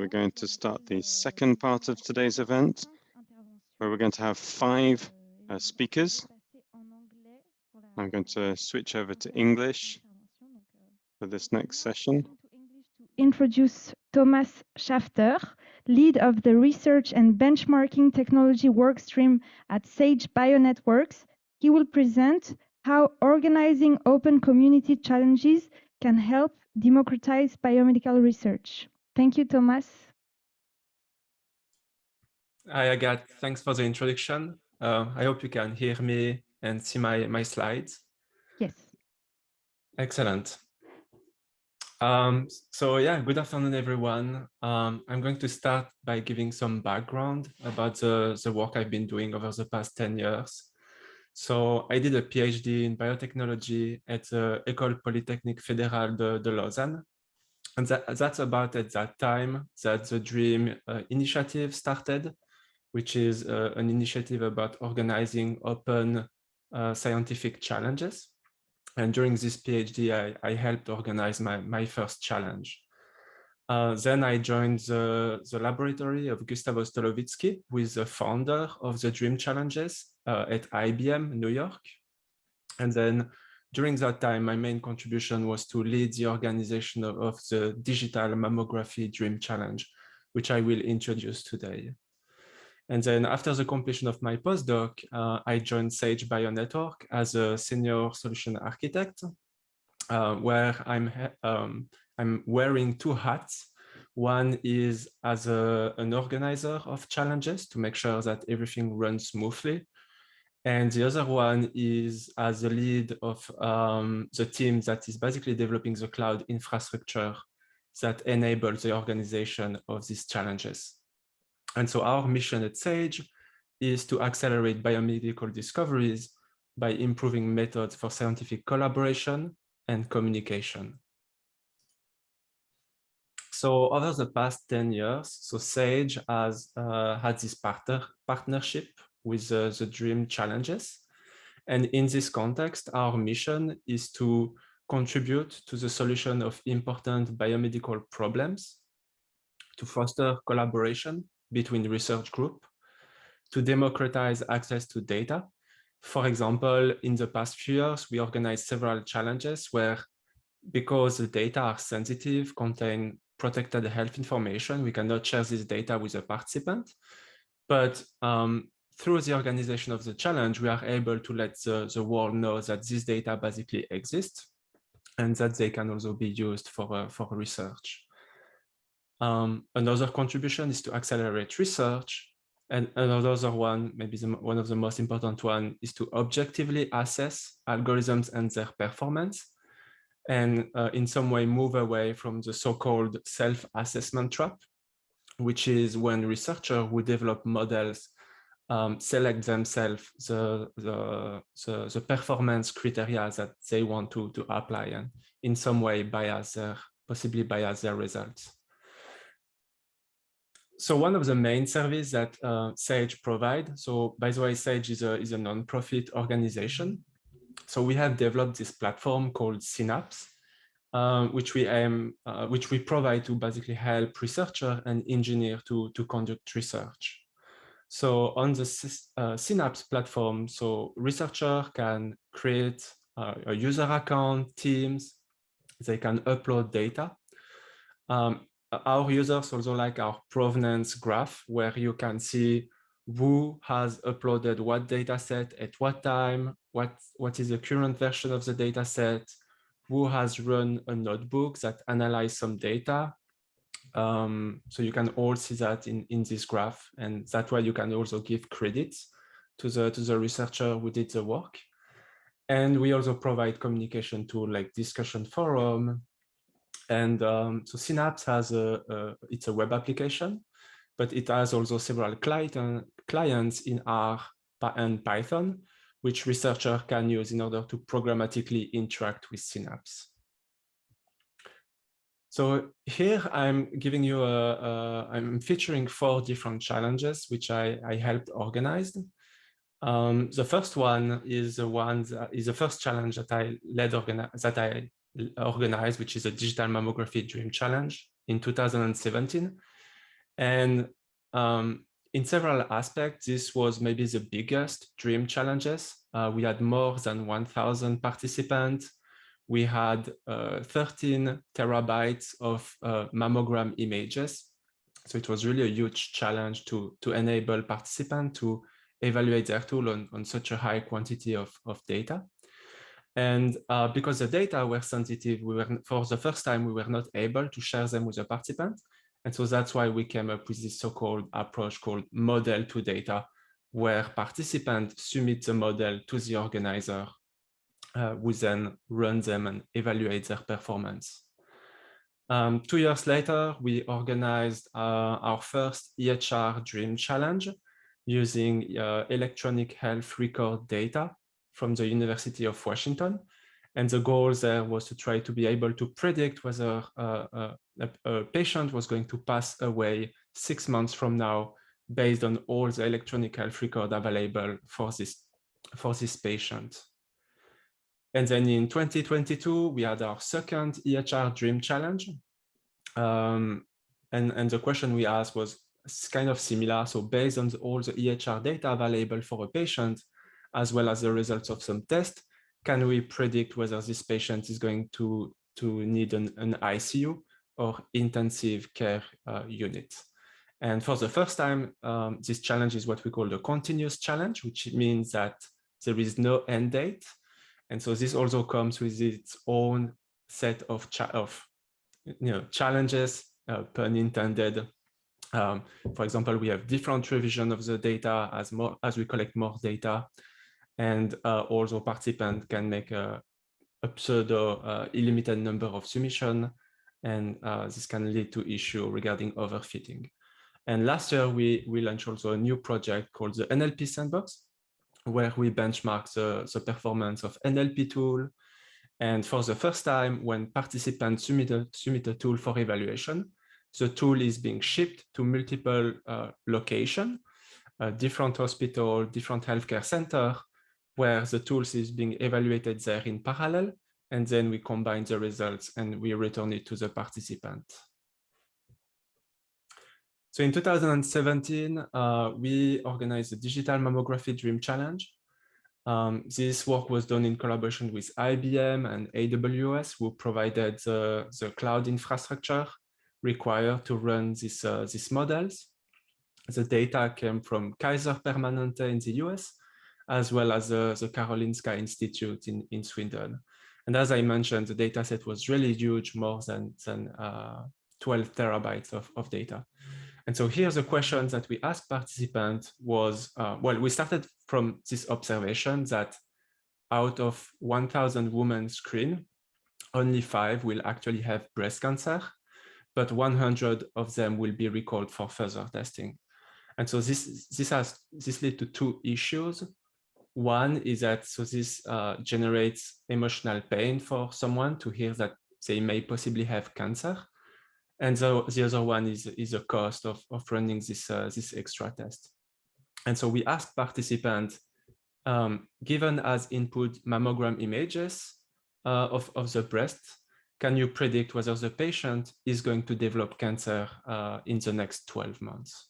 we're going to start the second part of today's event, where we're going to have 5 speakers. I'm going to switch over to English for this next session. Introduce Thomas Schafter, lead of the Research and Benchmarking Technology Workstream at SageBionetworks. He will present how organizing open community challenges can help democratize biomedical research. Thank you, Thomas. Hi, Agathe. Thanks for the introduction. I hope you can hear me and see my slides. Yes. Excellent. So yeah, good afternoon, everyone. I'm going to start by giving some background about the work I've been doing over the past 10 years. So I did a PhD in biotechnology at the École Polytechnique Fédérale de Lausanne. And that's about at that time that the DREAM initiative started, which is an initiative about organizing open scientific challenges. And during this PhD, I helped organize my first challenge. Then I joined the laboratory of Gustavo Stolowitzki, who is the founder of the DREAM challenges at IBM, New York. And then during that time, my main contribution was to lead the organization of the digital mammography DREAM challenge, which I will introduce today. And then after the completion of my postdoc, I joined SageBionetworks as a senior solution architect, where I'm wearing 2 hats. One is as an organizer of challenges to make sure that everything runs smoothly. And the other one is as the lead of the team that is basically developing the cloud infrastructure that enables the organization of these challenges. And so our mission at Sage is to accelerate biomedical discoveries by improving methods for scientific collaboration and communication. So over the past 10 years, so Sage has had this partnership with the DREAM challenges. And in this context, our mission is to contribute to the solution of important biomedical problems, to foster collaboration between research groups, to democratize access to data. For example, in the past few years, we organized several challenges where, because the data are sensitive, contain protected health information, we cannot share this data with the participant. But through the organization of the challenge, we are able to let the world know that this data basically exists and that they can also be used for research. Another contribution is to accelerate research. And another one, maybe one of the most important one, is to objectively assess algorithms and their performance, and in some way move away from the so-called self-assessment trap, which is when researchers who develop models select themselves the performance criteria that they want to apply, and in some way possibly bias their results. So one of the main services that Sage provides, so by the way, Sage is a non-profit organization. So we have developed this platform called Synapse, which we provide to basically help researchers and engineers to conduct research. So on the Synapse platform, so researchers can create a user account, teams, they can upload data. Our users also like our provenance graph, where you can see who has uploaded what data set at what time, what is the current version of the data set, who has run a notebook that analyzes some data. So you can all see that in this graph, and that way you can also give credits to the researcher who did the work. And we also provide communication to like discussion forum. And so Synapse has it's a web application, but it has also several clients in R and Python, which researchers can use in order to programmatically interact with Synapse. So here I'm giving you I'm featuring 4 different challenges which I helped organize. The first one is the first challenge that I organized, which is a digital mammography DREAM challenge in 2017. And in several aspects, this was maybe the biggest dream challenges. We had more than 1,000 participants. We had 13 terabytes of mammogram images. So it was really a huge challenge to enable participants to evaluate their tool on such a high quantity of data. And because the data were sensitive, for the first time, we were not able to share them with the participants. And so that's why we came up with this so-called approach called model to data, where participants submit the model to the organizer, who then run them and evaluate their performance. 2 years later, we organized our first EHR Dream Challenge using electronic health record data from the University of Washington. And the goal there was to try to be able to predict whether a patient was going to pass away 6 months from now based on all the electronic health record available for this patient. And then in 2022, we had our second EHR Dream Challenge. And the question we asked was kind of similar. So based on all the EHR data available for a patient, as well as the results of some tests, can we predict whether this patient is going to need an ICU or intensive care unit? And for the first time, this challenge is what we call the continuous challenge, which means that there is no end date. And so this also comes with its own set of challenges, pun intended. For example, we have different revision of the data as we collect more data, and also participants can make a pseudo illimited number of submissions, and this can lead to issue regarding overfitting. And last year, we launched also a new project called the NLP Sandbox, where we benchmark the performance of NLP tool. And for the first time, when participants submit a tool for evaluation, the tool is being shipped to multiple locations, different hospital, different healthcare center, where the tools is being evaluated there in parallel. And then we combine the results and we return it to the participant. So in 2017, we organized the Digital Mammography Dream Challenge. This work was done in collaboration with IBM and AWS, who provided the cloud infrastructure required to run these models. The data came from Kaiser Permanente in the US, as well as the Karolinska Institute in Sweden. And as I mentioned, the data set was really huge, more than 12 terabytes of data. And so here's the questions that we asked participants was, well, we started from this observation that out of 1,000 women screened, only 5 will actually have breast cancer, but 100 of them will be recalled for further testing. And so this led to 2 issues. One is that this generates emotional pain for someone to hear that they may possibly have cancer. And so the other one is the cost of running this extra test. And so we asked participants, given as input mammogram images of the breast, can you predict whether the patient is going to develop cancer in the next 12 months?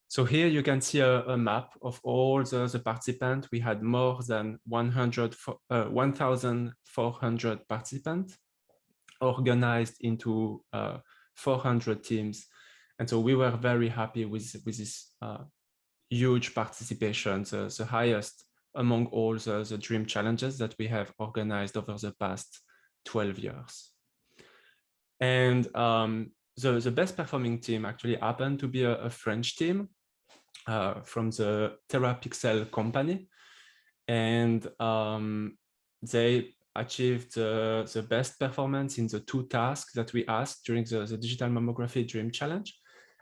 So here you can see a map of all the participants. We had more than 1,400 participants organized into 400 teams. And so we were very happy with this huge participation, the highest among all the dream challenges that we have organized over the past 12 years. And the best performing team actually happened to be a French team from the TerraPixel company. And they achieved the best performance in the 2 tasks that we asked during the Digital Mammography Dream Challenge.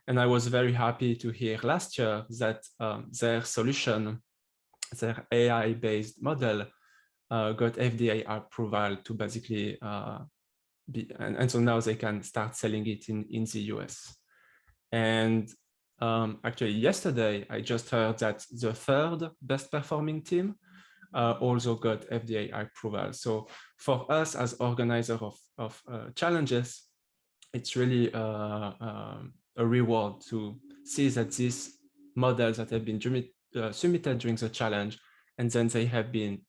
And I was very happy to hear last year that their solution, their AI-based model, got FDA approval to basically and so now they can start selling it in the US. And actually yesterday, I just heard that the 3rd best performing team also got FDA approval. So for us as organizer of challenges, it's really a reward to see that these models that have been submitted during the challenge, and then they have been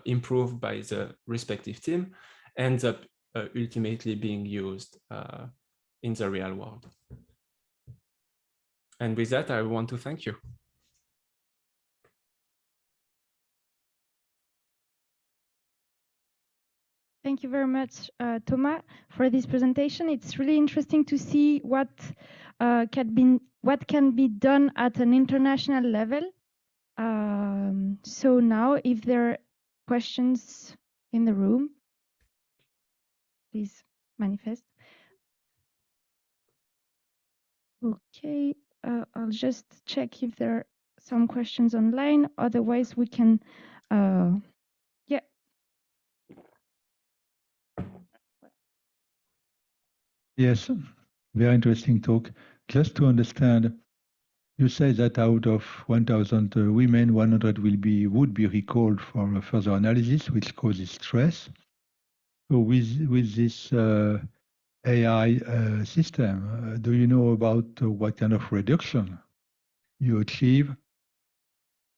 improved by the respective team, ends up ultimately being used in the real world. And with that, I want to thank you. Thank you very much, Thomas, for this presentation. It's really interesting to see what can be done at an international level. So now, if there are questions in the room, please manifest. Okay, I'll just check if there are some questions online. Otherwise, we can, yeah. Yes, very interesting talk. Just to understand, you say that out of 1,000 women, 100 would be recalled for further analysis, which causes stress. So with this AI system, do you know about what kind of reduction you achieve?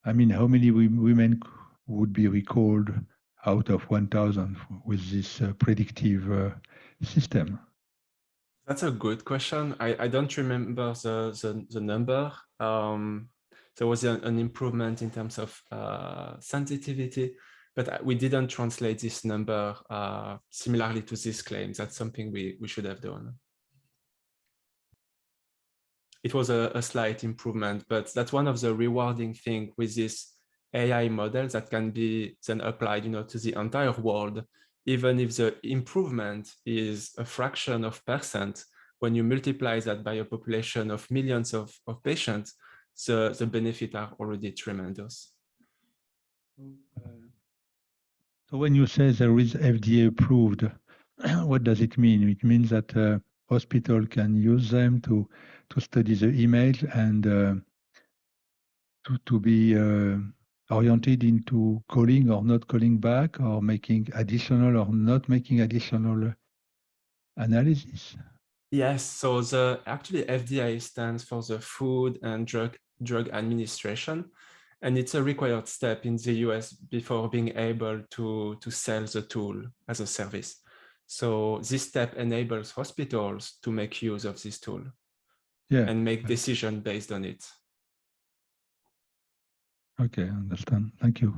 I mean, how many women would be recalled out of 1,000 with this predictive system? That's a good question. I don't remember the number. There was an improvement in terms of sensitivity, but we didn't translate this number similarly to this claim. That's something we should have done. It was a slight improvement, but that's one of the rewarding things with this AI model that can be then applied, to the entire world. Even if the improvement is a fraction of percent, when you multiply that by a population of millions of patients, the benefits are already tremendous. So when you say there is FDA approved, what does it mean? It means that hospital can use them to study the image and to be oriented into calling or not calling back, or making additional or not making additional analysis. Yes, so actually FDA stands for the Food and Drug Administration, and it's a required step in the US before being able to sell the tool as a service. So this step enables hospitals to make use of this tool and make decisions based on it. Okay, I understand. Thank you.